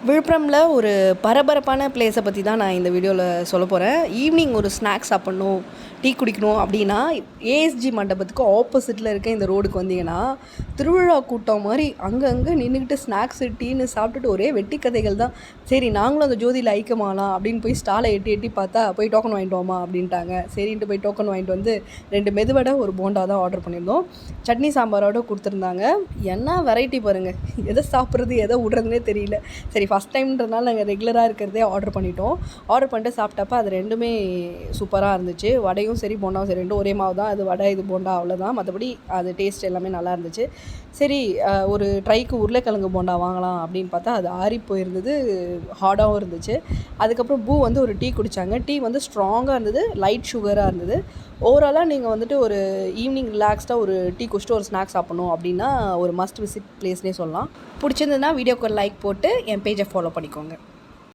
விழுப்புரமில் ஒரு பரபரப்பான பிளேஸை பற்றி தான் நான் இந்த வீடியோவில் சொல்ல போகிறேன். ஈவினிங் ஒரு ஸ்நாக்ஸ் சாப்பிட்ணும், டீ குடிக்கணும் அப்படின்னா ஏஎஸ்ஜி மண்டபத்துக்கு ஆப்போசிட்டில் இருக்க இந்த ரோடுக்கு வந்தீங்கன்னா திருவிழா கூட்டம் மாதிரி அங்கங்கே நின்றுக்கிட்டு ஸ்நாக்ஸு டீன்னு சாப்பிட்டுட்டு ஒரே வெட்டி கதைகள் தான். சரி நாங்களும் அந்த ஜோதியில் ஐக்கியமாகலாம் அப்படின்னு போய் ஸ்டாலை எட்டி எட்டி பார்த்தா போய் டோக்கன் வாங்கிட்டு வாமா அப்படின்ட்டாங்க. சரின்ட்டு போய் டோக்கன் வாங்கிட்டு வந்து 2 மெதுவடை ஒரு போண்டா தான் ஆர்டர் பண்ணியிருந்தோம். சட்னி சாம்பாரோடு கொடுத்துருந்தாங்க. என்ன வெரைட்டி பாருங்கள், எதை சாப்பிட்றது எதை விட்றதுனே தெரியல. சரி ஃபஸ்ட் டைம்ன்றதுனால நாங்கள் ரெகுலராக இருக்கிறதே ஆர்டர் பண்ணிட்டோம். ஆர்டர் பண்ணிட்டு சாப்பிட்டப்ப அது ரெண்டுமே சூப்பராக இருந்துச்சு. வடையும் சரி போண்டாவும் சரி ரெண்டும் ஒரே மாவு தான். அது வடை இது போண்டா அவ்வளோதான். மற்றபடி அது டேஸ்ட் எல்லாமே நல்லா இருந்துச்சு. சரி ஒரு ட்ரைக்கு உருளைக்கிழங்கு போண்டா வாங்கலாம் அப்படின்னு பார்த்தா அது ஆறி போயிருந்தது, ஹார்டாகவும் இருந்துச்சு. அதுக்கப்புறம் பூ வந்து ஒரு டீ குடித்தாங்க. டீ வந்து ஸ்ட்ராங்காக இருந்தது, லைட் சுகராக இருந்தது. ஓவராலாக நீங்கள் வந்துட்டு ஒரு ஈவினிங் ரிலாக்ஸ்டாக ஒரு டீ குடிச்சிட்டு ஒரு ஸ்நாக்ஸ் சாப்பிட்ணும் அப்படின்னா ஒரு மஸ்ட் விசிட் பிளேஸ்னே சொல்லலாம். பிடிச்சிருந்ததுன்னா வீடியோக்கு ஒரு லைக் போட்டு என் பேஜை ஃபாலோ பண்ணிக்கோங்க.